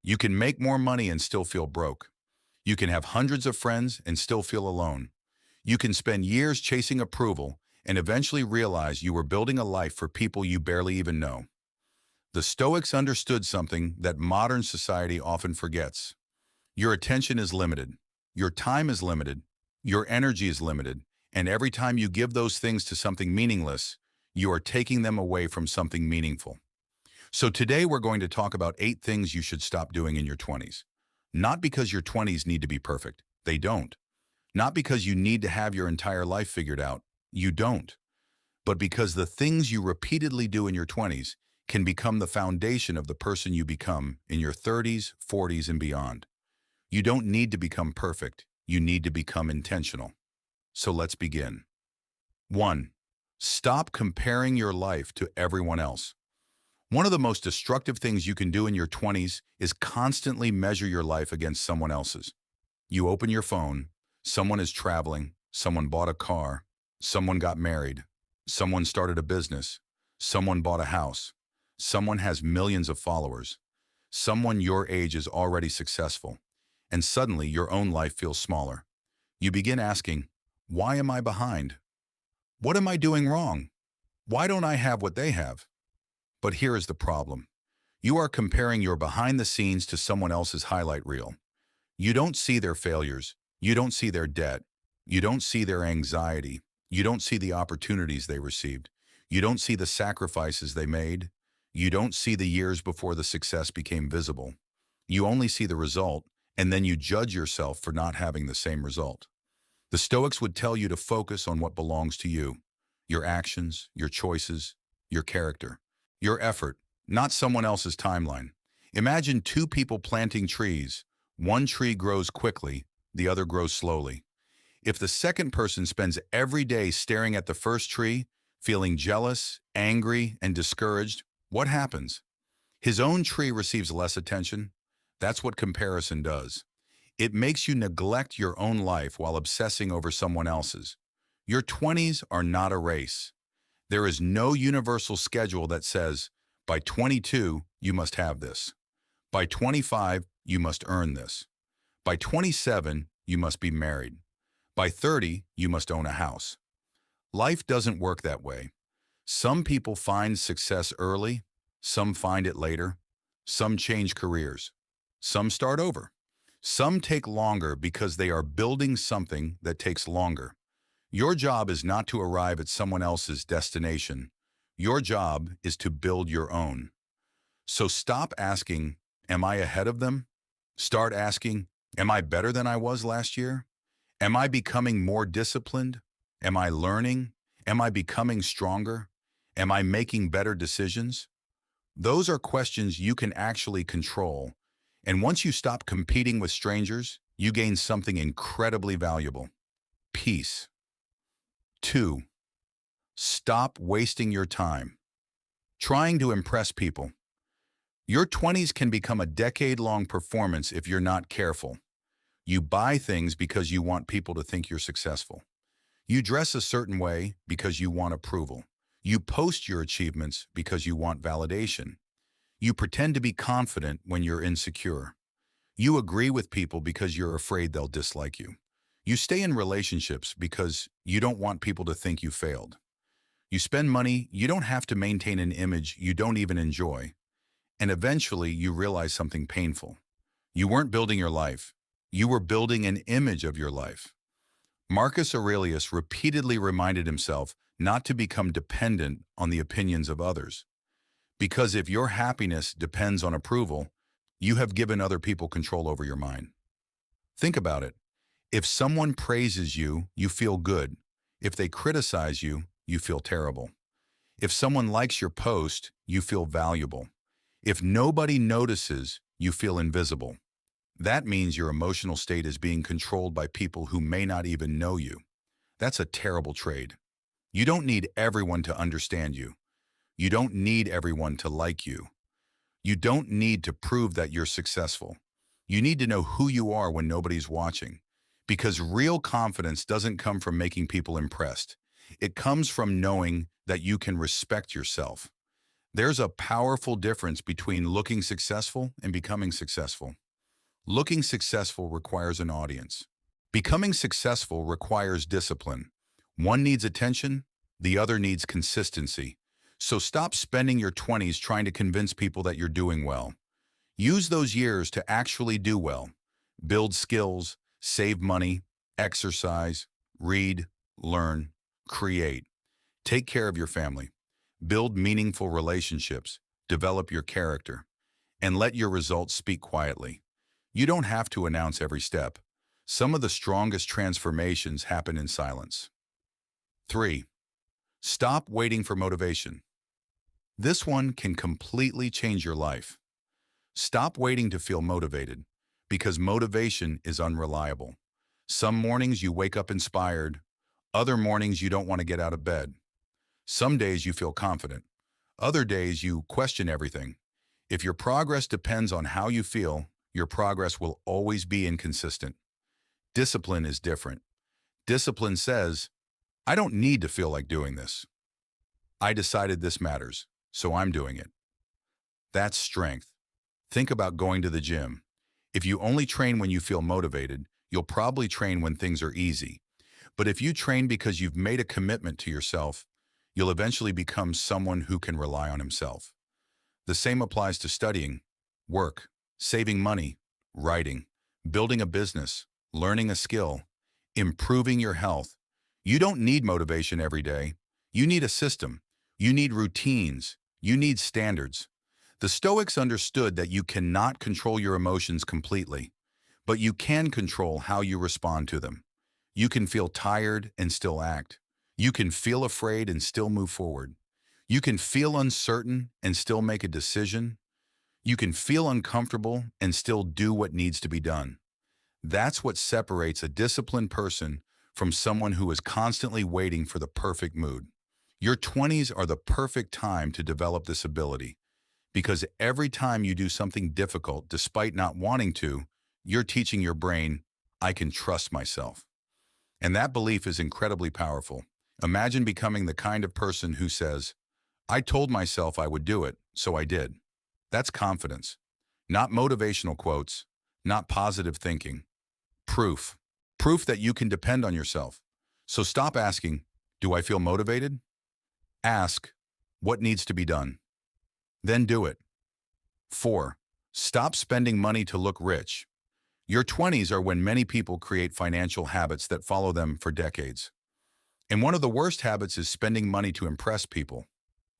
You can make more money and still feel broke. You can have hundreds of friends and still feel alone. You can spend years chasing approval and eventually realize you were building a life for people you barely even know. The Stoics understood something that modern society often forgets. Your attention is limited. Your time is limited. Your energy is limited. And every time you give those things to something meaningless, you are taking them away from something meaningful. So today we're going to talk about 8 things you should stop doing in your 20s. Not because your 20s need to be perfect. They don't. Not because you need to have your entire life figured out. You don't. But because the things you repeatedly do in your 20s can become the foundation of the person you become in your 30s, 40s, and beyond. You don't need to become perfect. You need to become intentional. So let's begin. 1. Stop comparing your life to everyone else. One of the most destructive things you can do in your 20s is constantly measure your life against someone else's. You open your phone, someone is traveling, someone bought a car, someone got married, someone started a business, someone bought a house, someone has millions of followers, someone your age is already successful, and suddenly your own life feels smaller. You begin asking, why am I behind? What am I doing wrong? Why don't I have what they have? But here is the problem. You are comparing your behind the scenes to someone else's highlight reel. You don't see their failures. You don't see their debt. You don't see their anxiety. You don't see the opportunities they received. You don't see the sacrifices they made. You don't see the years before the success became visible. You only see the result, and then you judge yourself for not having the same result. The Stoics would tell you to focus on what belongs to you, your actions, your choices, your character, your effort, not someone else's timeline. Imagine 2 people planting trees. One tree grows quickly, the other grows slowly. If the second person spends every day staring at the first tree, feeling jealous, angry, and discouraged, what happens? His own tree receives less attention. That's what comparison does. It makes you neglect your own life while obsessing over someone else's. Your 20s are not a race. There is no universal schedule that says, by 22, you must have this. By 25, you must earn this. By 27, you must be married. By 30, you must own a house. Life doesn't work that way. Some people find success early, some find it later, some change careers, some start over. Some take longer because they are building something that takes longer. Your job is not to arrive at someone else's destination. Your job is to build your own. So stop asking, am I ahead of them? Start asking, am I better than I was last year? Am I becoming more disciplined? Am I learning? Am I becoming stronger? Am I making better decisions? Those are questions you can actually control. And once you stop competing with strangers, you gain something incredibly valuable: peace. 2. Stop wasting your time trying to impress people. Your 20s can become a decade-long performance if you're not careful. You buy things because you want people to think you're successful. You dress a certain way because you want approval. You post your achievements because you want validation. You pretend to be confident when you're insecure. You agree with people because you're afraid they'll dislike you. You stay in relationships because you don't want people to think you failed. You spend money you don't have to maintain an image you don't even enjoy. And eventually you realize something painful. You weren't building your life. You were building an image of your life. Marcus Aurelius repeatedly reminded himself not to become dependent on the opinions of others. Because if your happiness depends on approval, you have given other people control over your mind. Think about it. If someone praises you, you feel good. If they criticize you, you feel terrible. If someone likes your post, you feel valuable. If nobody notices, you feel invisible. That means your emotional state is being controlled by people who may not even know you. That's a terrible trade. You don't need everyone to understand you. You don't need everyone to like you. You don't need to prove that you're successful. You need to know who you are when nobody's watching. Because real confidence doesn't come from making people impressed. It comes from knowing that you can respect yourself. There's a powerful difference between looking successful and becoming successful. Looking successful requires an audience. Becoming successful requires discipline. One needs attention, the other needs consistency. So stop spending your 20s trying to convince people that you're doing well. Use those years to actually do well. Build skills, save money, exercise, read, learn, create. Take care of your family. Build meaningful relationships. Develop your character. And let your results speak quietly. You don't have to announce every step. Some of the strongest transformations happen in silence. 3. Stop waiting for motivation. This one can completely change your life. Stop waiting to feel motivated, because motivation is unreliable. Some mornings you wake up inspired, other mornings you don't want to get out of bed. Some days you feel confident, other days you question everything. If your progress depends on how you feel, your progress will always be inconsistent. Discipline is different. Discipline says, I don't need to feel like doing this. I decided this matters, so I'm doing it. That's strength. Think about going to the gym. If you only train when you feel motivated, you'll probably train when things are easy. But if you train because you've made a commitment to yourself, you'll eventually become someone who can rely on himself. The same applies to studying, work, saving money, writing, building a business, learning a skill, improving your health. You don't need motivation every day. You need a system. You need routines. You need standards. The Stoics understood that you cannot control your emotions completely, but you can control how you respond to them. You can feel tired and still act. You can feel afraid and still move forward. You can feel uncertain and still make a decision. You can feel uncomfortable and still do what needs to be done. That's what separates a disciplined person from someone who is constantly waiting for the perfect mood. Your 20s are the perfect time to develop this ability, because every time you do something difficult despite not wanting to, you're teaching your brain, I can trust myself. And that belief is incredibly powerful. Imagine becoming the kind of person who says, I told myself I would do it, so I did. That's confidence. Not motivational quotes, not positive thinking. Proof. Proof that you can depend on yourself. So stop asking, do I feel motivated? Ask, what needs to be done? Then do it. 4. Stop spending money to look rich. Your 20s are when many people create financial habits that follow them for decades. And one of the worst habits is spending money to impress people.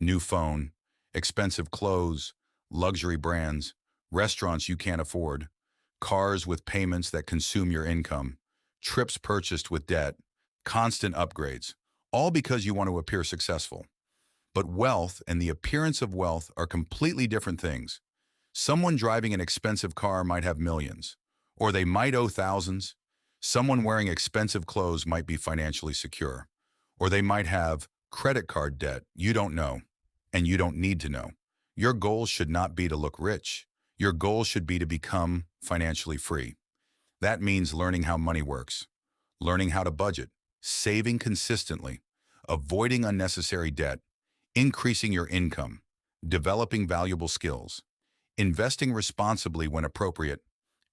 New phone, expensive clothes, luxury brands, restaurants you can't afford, cars with payments that consume your income, trips purchased with debt, constant upgrades, all because you want to appear successful. But wealth and the appearance of wealth are completely different things. Someone driving an expensive car might have millions, or they might owe thousands. Someone wearing expensive clothes might be financially secure, or they might have credit card debt. You don't know, and you don't need to know. Your goal should not be to look rich. Your goal should be to become financially free. That means learning how money works, learning how to budget, saving consistently, avoiding unnecessary debt, increasing your income, developing valuable skills, investing responsibly when appropriate,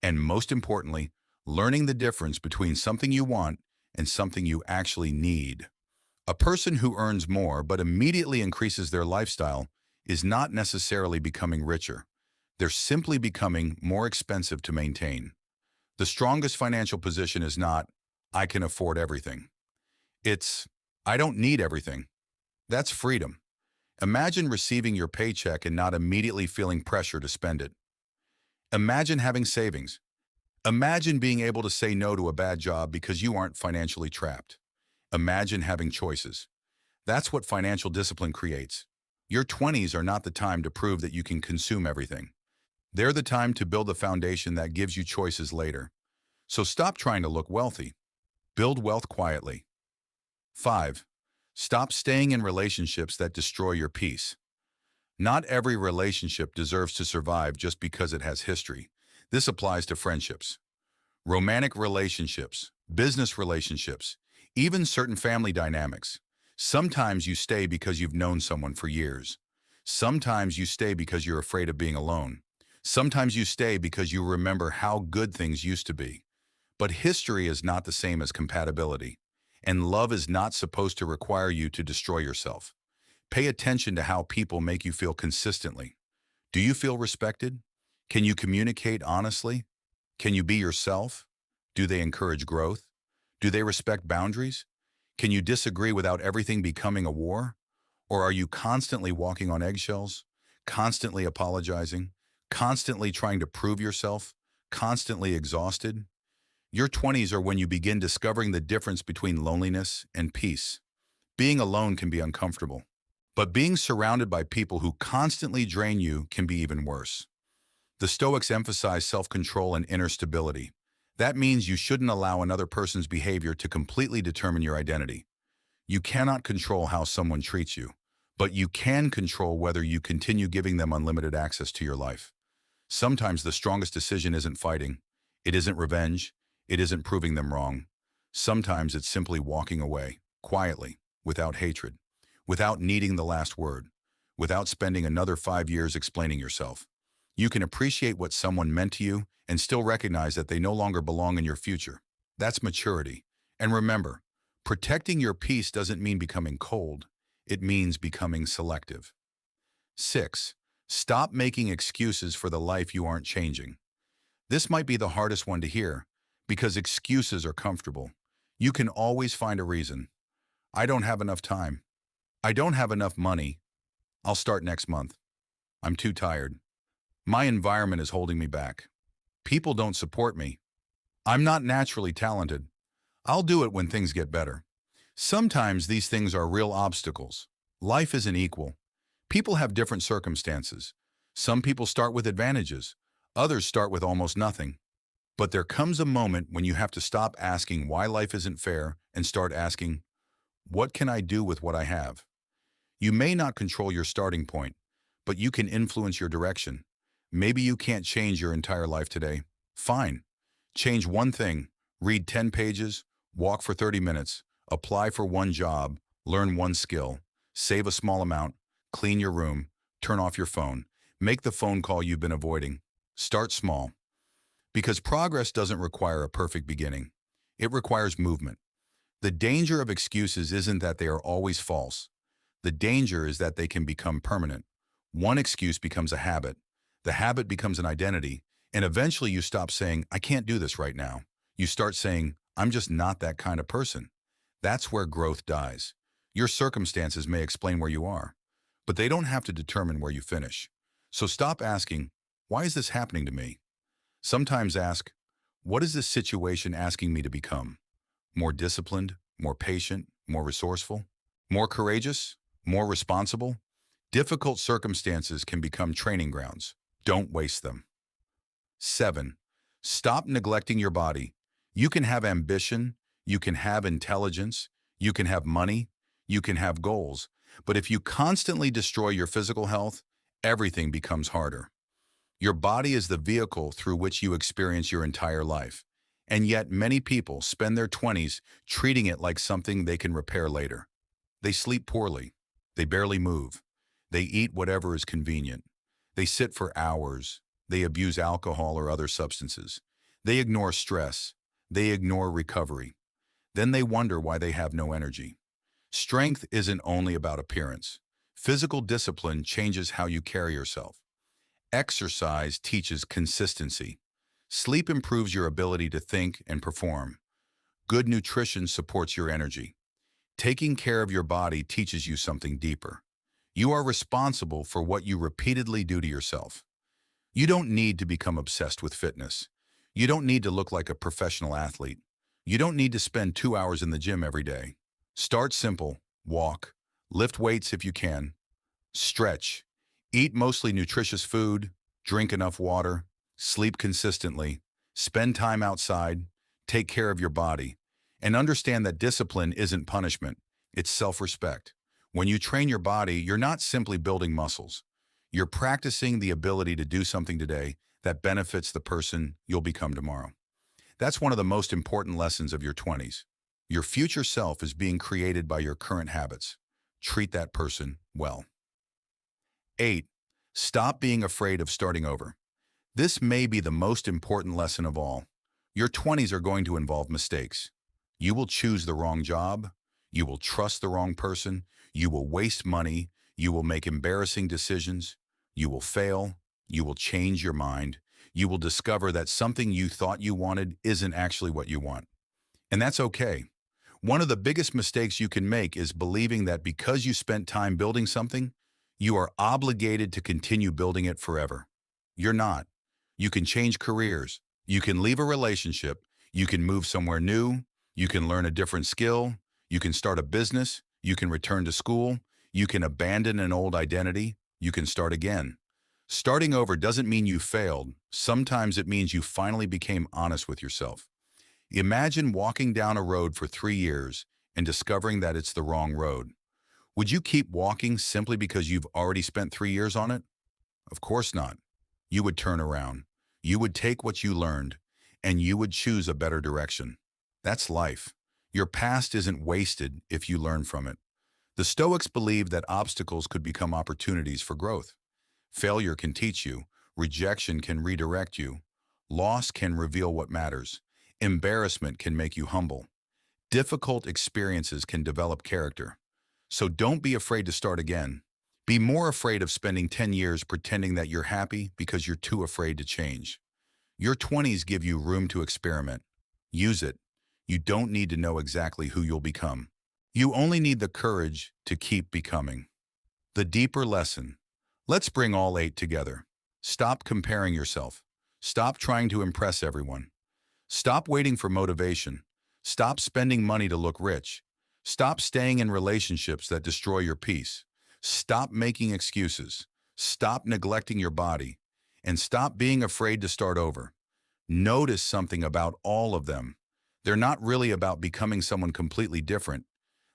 and most importantly, learning the difference between something you want and something you actually need. A person who earns more but immediately increases their lifestyle is not necessarily becoming richer. They're simply becoming more expensive to maintain. The strongest financial position is not, I can afford everything. It's, I don't need everything. That's freedom. Imagine receiving your paycheck and not immediately feeling pressure to spend it. Imagine having savings. Imagine being able to say no to a bad job because you aren't financially trapped. Imagine having choices. That's what financial discipline creates. Your 20s are not the time to prove that you can consume everything. They're the time to build a foundation that gives you choices later. So stop trying to look wealthy. Build wealth quietly. 5. Stop staying in relationships that destroy your peace. Not every relationship deserves to survive just because it has history. This applies to friendships, romantic relationships, business relationships, even certain family dynamics. Sometimes you stay because you've known someone for years. Sometimes you stay because you're afraid of being alone. Sometimes you stay because you remember how good things used to be. But history is not the same as compatibility, and love is not supposed to require you to destroy yourself. Pay attention to how people make you feel consistently. Do you feel respected? Can you communicate honestly? Can you be yourself? Do they encourage growth? Do they respect boundaries? Can you disagree without everything becoming a war? Or are you constantly walking on eggshells, constantly apologizing, constantly trying to prove yourself, constantly exhausted? Your 20s are when you begin discovering the difference between loneliness and peace. Being alone can be uncomfortable, but being surrounded by people who constantly drain you can be even worse. The Stoics emphasize self-control and inner stability. That means you shouldn't allow another person's behavior to completely determine your identity. You cannot control how someone treats you, but you can control whether you continue giving them unlimited access to your life. Sometimes the strongest decision isn't fighting. It isn't revenge. It isn't proving them wrong. Sometimes it's simply walking away, quietly, without hatred, without needing the last word, without spending another 5 years explaining yourself. You can appreciate what someone meant to you and still recognize that they no longer belong in your future. That's maturity. And remember, protecting your peace doesn't mean becoming cold. It means becoming selective. 6. Stop making excuses for the life you aren't changing. This might be the hardest one to hear because excuses are comfortable. You can always find a reason. I don't have enough time. I don't have enough money. I'll start next month. I'm too tired. My environment is holding me back. People don't support me. I'm not naturally talented. I'll do it when things get better. Sometimes these things are real obstacles. Life isn't equal. People have different circumstances. Some people start with advantages. Others start with almost nothing. But there comes a moment when you have to stop asking why life isn't fair and start asking, what can I do with what I have? You may not control your starting point, but you can influence your direction. Maybe you can't change your entire life today. Fine. Change one thing. Read 10 pages, walk for 30 minutes, apply for one job, learn one skill, save a small amount, clean your room, turn off your phone, make the phone call you've been avoiding. Start small. Because progress doesn't require a perfect beginning. It requires movement. The danger of excuses isn't that they are always false. The danger is that they can become permanent. One excuse becomes a habit. The habit becomes an identity. And eventually you stop saying, I can't do this right now. You start saying, I'm just not that kind of person. That's where growth dies. Your circumstances may explain where you are, but they don't have to determine where you finish. So stop asking, why is this happening to me? Sometimes ask, what is this situation asking me to become? More disciplined, more patient, more resourceful, more courageous, more responsible? Difficult circumstances can become training grounds. Don't waste them. 7. Stop neglecting your body. You can have ambition, you can have intelligence, you can have money, you can have goals, but if you constantly destroy your physical health, everything becomes harder. Your body is the vehicle through which you experience your entire life, and yet many people spend their 20s treating it like something they can repair later. They sleep poorly, they barely move, they eat whatever is convenient, they sit for hours, they abuse alcohol or other substances, they ignore stress, they ignore recovery. Then they wonder why they have no energy. Strength isn't only about appearance. Physical discipline changes how you carry yourself. Exercise teaches consistency. Sleep improves your ability to think and perform. Good nutrition supports your energy. Taking care of your body teaches you something deeper. You are responsible for what you repeatedly do to yourself. You don't need to become obsessed with fitness. You don't need to look like a professional athlete. You don't need to spend 2 hours in the gym every day. Start simple, walk, lift weights if you can, stretch, eat mostly nutritious food, drink enough water, sleep consistently, spend time outside, take care of your body, and understand that discipline isn't punishment, it's self-respect. When you train your body, you're not simply building muscles. You're practicing the ability to do something today that benefits the person you'll become tomorrow. That's one of the most important lessons of your 20s. Your future self is being created by your current habits. Treat that person well. 8. Stop being afraid of starting over. This may be the most important lesson of all. Your 20s are going to involve mistakes. You will choose the wrong job. You will trust the wrong person. You will waste money. You will make embarrassing decisions. You will fail. You will change your mind. You will discover that something you thought you wanted isn't actually what you want. And that's okay. One of the biggest mistakes you can make is believing that because you spent time building something, you are obligated to continue building it forever. You're not. You can change careers. You can leave a relationship. You can move somewhere new. You can learn a different skill. You can start a business. You can return to school. You can abandon an old identity. You can start again. Starting over doesn't mean you failed. Sometimes it means you finally became honest with yourself. Imagine walking down a road for 3 years and discovering that it's the wrong road. Would you keep walking simply because you've already spent 3 years on it? Of course not. You would turn around. You would take what you learned, and you would choose a better direction. That's life. Your past isn't wasted if you learn from it. The Stoics believed that obstacles could become opportunities for growth. Failure can teach you. Rejection can redirect you. Loss can reveal what matters. Embarrassment can make you humble. Difficult experiences can develop character. So don't be afraid to start again. Be more afraid of spending 10 years pretending that you're happy because you're too afraid to change. Your 20s give you room to experiment. Use it. You don't need to know exactly who you'll become. You only need the courage to keep becoming. The deeper lesson. Let's bring all 8 together. Stop comparing yourself. Stop trying to impress everyone. Stop waiting for motivation. Stop spending money to look rich. Stop staying in relationships that destroy your peace. Stop making excuses. Stop neglecting your body. And stop being afraid to start over. Notice something about all of them. They're not really about becoming someone completely different.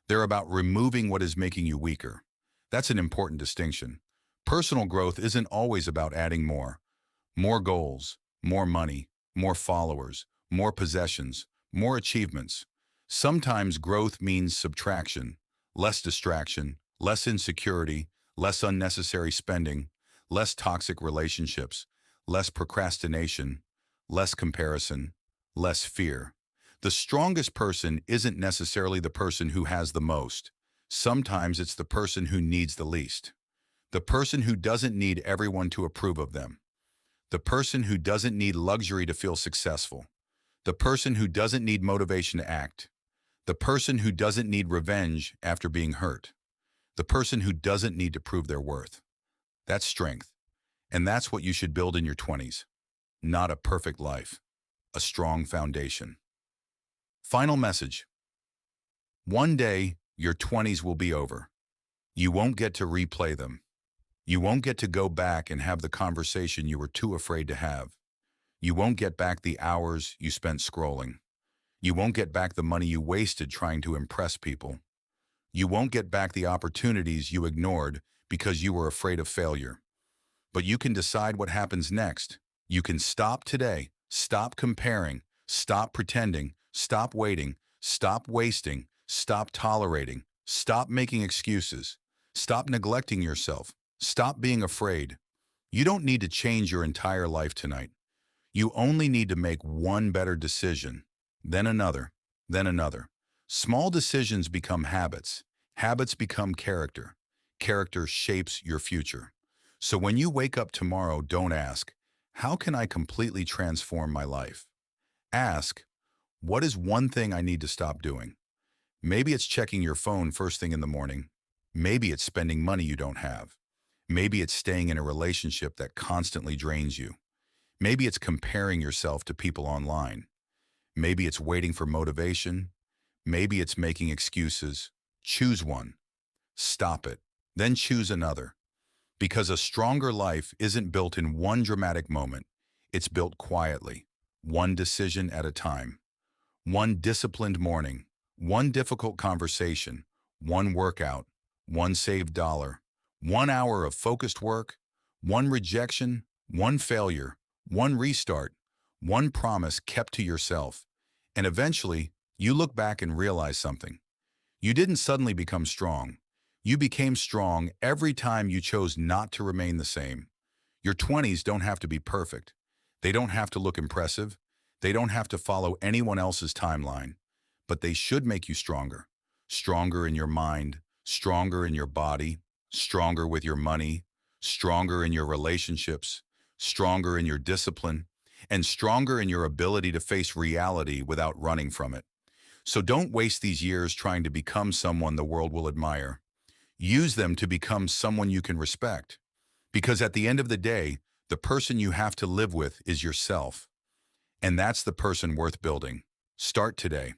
They're about removing what is making you weaker. That's an important distinction. Personal growth isn't always about adding more. More goals, more money, more followers, more possessions, more achievements. Sometimes growth means subtraction, less distraction, less insecurity, less unnecessary spending, less toxic relationships, less procrastination, less comparison, less fear. The strongest person isn't necessarily the person who has the most. Sometimes it's the person who needs the least. The person who doesn't need everyone to approve of them. The person who doesn't need luxury to feel successful. The person who doesn't need motivation to act. The person who doesn't need revenge after being hurt. The person who doesn't need to prove their worth. That's strength. And that's what you should build in your 20s. Not a perfect life, a strong foundation. Final message. One day, your 20s will be over. You won't get to replay them. You won't get to go back and have the conversation you were too afraid to have. You won't get back the hours you spent scrolling. You won't get back the money you wasted trying to impress people. You won't get back the opportunities you ignored because you were afraid of failure. But you can decide what happens next. You can stop today, stop comparing, stop pretending, stop waiting, stop wasting, stop tolerating, stop making excuses, stop neglecting yourself, stop being afraid. You don't need to change your entire life tonight. You only need to make one better decision, then another, then another. Small decisions become habits. Habits become character. Character shapes your future. So when you wake up tomorrow, don't ask, how can I completely transform my life? Ask, what is one thing I need to stop doing? Maybe it's checking your phone first thing in the morning. Maybe it's spending money you don't have. Maybe it's staying in a relationship that constantly drains you. Maybe it's comparing yourself to people online. Maybe it's waiting for motivation. Maybe it's making excuses. Choose one. Stop it. Then choose another. Because a stronger life isn't built in one dramatic moment. It's built quietly, one decision at a time. One disciplined morning, one difficult conversation, one workout, one saved dollar, 1 hour of focused work, one rejection, one failure, one restart, one promise kept to yourself. And eventually, you look back and realize something. You didn't suddenly become strong. You became strong every time you chose not to remain the same. Your 20s don't have to be perfect. They don't have to look impressive. They don't have to follow anyone else's timeline. But they should make you stronger. Stronger in your mind, stronger in your body, stronger with your money, stronger in your relationships, stronger in your discipline, and stronger in your ability to face reality without running from it. So don't waste these years trying to become someone the world will admire. Use them to become someone you can respect. Because at the end of the day, the person you have to live with is yourself. And that's the person worth building. Start today.